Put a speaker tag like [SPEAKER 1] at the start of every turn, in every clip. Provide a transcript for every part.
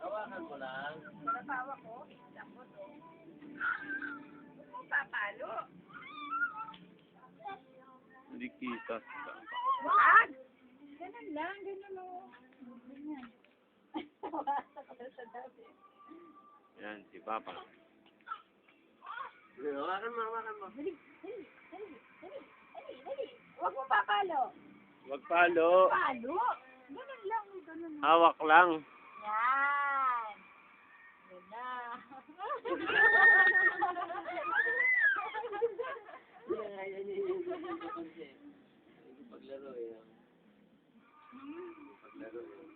[SPEAKER 1] Hawakan mo lang.
[SPEAKER 2] Napawa ko. Tapos, papalo.
[SPEAKER 3] Hindi kita.
[SPEAKER 2] Wag! Ganun lang, ganun o. Ganyan. Wasa ko sa dami.
[SPEAKER 3] Yan, si Papa.
[SPEAKER 1] Hawakan mo, hawakan mo.
[SPEAKER 2] Dali, dali, dali, dali, dali, dali. Huwag mo papalo.
[SPEAKER 3] Wag palo.
[SPEAKER 2] Palo? Ganun lang, ganun lang.
[SPEAKER 3] Hawak lang.
[SPEAKER 2] Yan. Yan na.
[SPEAKER 1] Paglaro eh. Paglaro eh.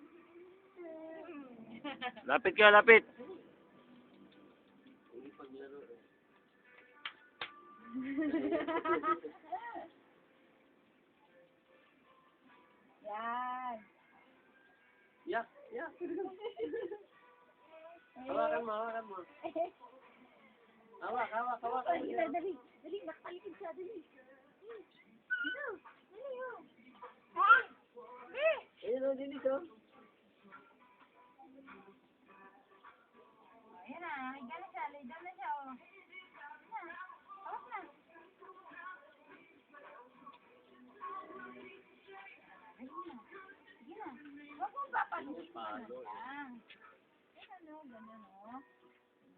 [SPEAKER 3] Lapit ka, lapit.
[SPEAKER 1] Hindi paglaro eh.
[SPEAKER 2] Yan.
[SPEAKER 1] Yak, yak. Hawakan mo, hawakan mo. Hawak, hawak, hawak.
[SPEAKER 2] Dali, dali, dali, nakapalikid siya, dali. Dito, dali o. Ah!
[SPEAKER 1] Ayun o, dinis o.
[SPEAKER 2] Ayan na, higa na siya, lay down na siya o. Hawak na. Ayun na. Sige na. Huwag mong papaluin mo na lang. Ganun o, ganun o.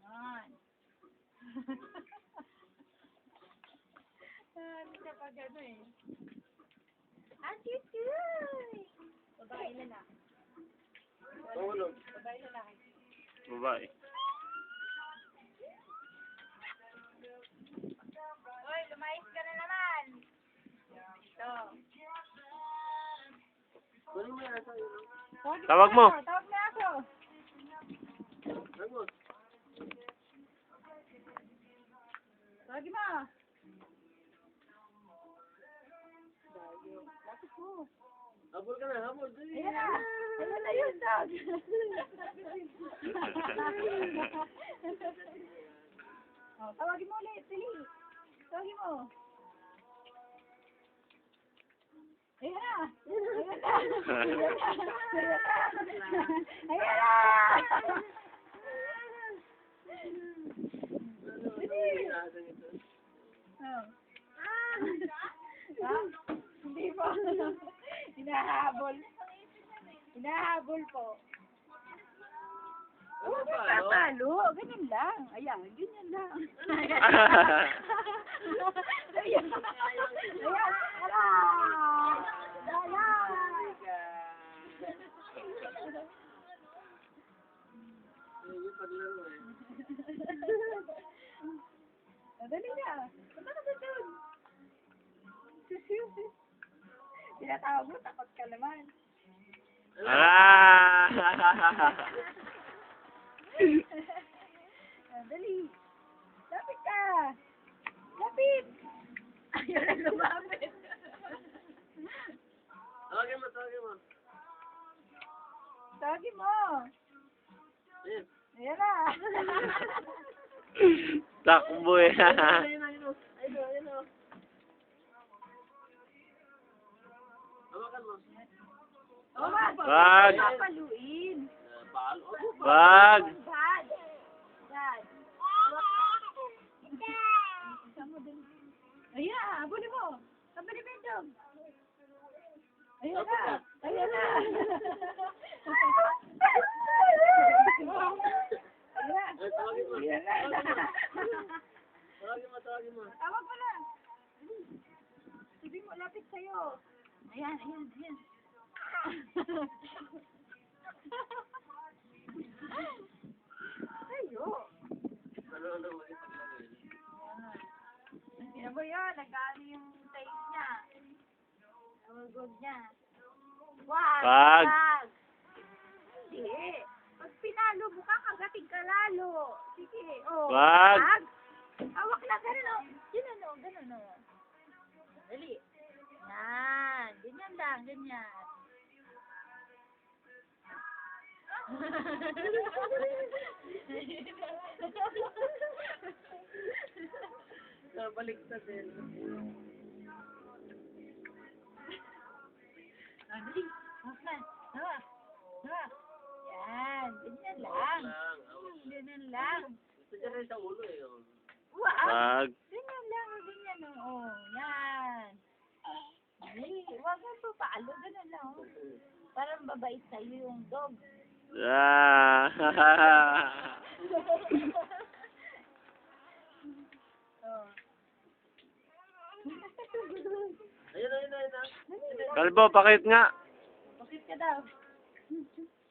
[SPEAKER 2] Ganun. Hindi siya pa gano'n eh. Ah, chuchoy! Babae na lang.
[SPEAKER 1] Tulog.
[SPEAKER 2] Babae na lang.
[SPEAKER 3] Babae.
[SPEAKER 2] Hoy, lumayas ka na naman. Ito.
[SPEAKER 1] Kunin mo yan, asa yun.
[SPEAKER 3] Tawag mo.
[SPEAKER 2] Tawag na ako.
[SPEAKER 1] Tawag mo.
[SPEAKER 2] Tawagin mo. Dayo. Lapit mo.
[SPEAKER 1] Habol ka na, habol. Dali.
[SPEAKER 2] Ayan na. Ayan na yun, tawag. Oh, tawagin mo ulit. Dali. Tawagin mo. Ayan na. Ayan na. Ayan na. Oh. Ha? Hindi po. Hinahabol. Hinahabol po.
[SPEAKER 1] Ano pa,
[SPEAKER 2] Papalo. Ganyan lang. Ayan, ganyan lang. Ayan. Ayan. Ala. Ayan.
[SPEAKER 1] Yung paglaro eh.
[SPEAKER 2] Dali na. Punta ka ba dun? Tinatawag mo, takot ka naman.
[SPEAKER 3] Ah!
[SPEAKER 2] Dali. Lapit ka. Lapit. Ayaw na lumapit.
[SPEAKER 1] Tawagin mo, tawagin mo.
[SPEAKER 2] Tawagin mo.
[SPEAKER 1] Ayun.
[SPEAKER 2] Ayan na.
[SPEAKER 3] Takbo eh.
[SPEAKER 1] Ayun, ayun o. Ayun o, ayun o. Hawakan mo.
[SPEAKER 2] Wag.
[SPEAKER 3] Wag.
[SPEAKER 2] Papaluin.
[SPEAKER 1] Palo.
[SPEAKER 3] Wag.
[SPEAKER 2] Bad. Bad. Ayan, abuli mo. Abuli mo yung dog. Ayan na. Ayan na.
[SPEAKER 1] Ay, tawagin mo.
[SPEAKER 2] Ayan na.
[SPEAKER 1] Tawagin mo, tawagin mo.
[SPEAKER 2] Tawag mo na. Sabi mo, lapit sa'yo. Ayan, ayan, ayan. Ayo.
[SPEAKER 1] Ano mo yung paglaro eh.
[SPEAKER 2] Tingnan mo yun, nag-ano yung taste niya. Nagugod niya. Wag!
[SPEAKER 3] Wag.
[SPEAKER 2] Wag! Hindi. Pag pinalo mo ka, kagating ka lalo. Sige, oh.
[SPEAKER 3] Wag.
[SPEAKER 2] Wag! Hawak na, ganun o. Ganun o, ganun o. Dali. Yan. Ganyan lang, ganyan.
[SPEAKER 1] Baliktad eh.
[SPEAKER 2] Dali. Hawak na. Hawak. Hawak. Yan. Ganyan lang. Ganyan lang.
[SPEAKER 1] Gusto niya rin sa ulo eh. Oh.
[SPEAKER 2] Wow.
[SPEAKER 3] Wag.
[SPEAKER 2] Ganyan lang. Ganyan oh. Yan. Dali. Huwag mo papaalo. Ganyan lang oh. Parang babait sa'yo yung dog.
[SPEAKER 3] Ah.
[SPEAKER 2] Oh.
[SPEAKER 1] Ayun.
[SPEAKER 3] Kalbo, pakit nga.
[SPEAKER 2] Bakit ka daw?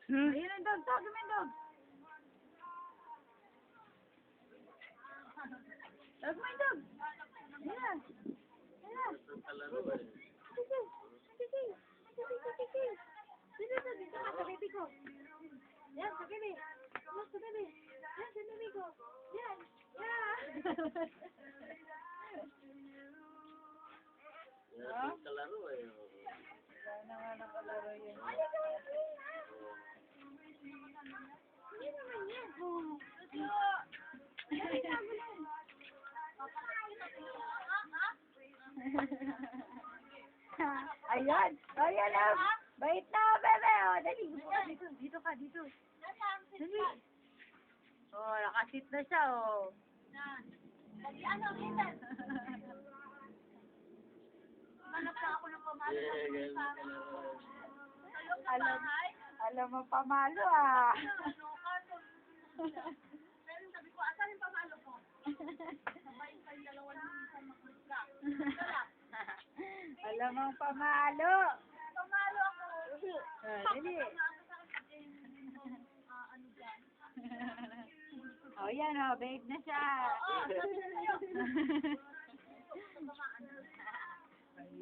[SPEAKER 2] Ayun ang dog. Tawag mo yung dog. Tawag mo yung dog. Ayan. Ayan.
[SPEAKER 1] Kalaro eh.
[SPEAKER 2] Dito ka sa baby ko. Yan, sa baby. Yan, sa baby. Yan, sa baby ko. Yan. Yan.
[SPEAKER 1] Yan, kalaro eh.
[SPEAKER 2] Wala na nga nakalaro yun. Yan naman yan. Ayan. Ayan na. Bait na, bebe. O, dali. Dito, dito ka, dito. Dali. Oh, nakasit na siya, oh. Dali, ano, Ethan? Manap na ako ng pamalo. Alam mo pamalo, ah. Pero sabi ko, asan yung pamalo ko? Sabay kayong dalawa lang sa makulit ka. Alam mo pamalo. Pamalo ako. Dali. Oh, yan, oh. Babe na siya.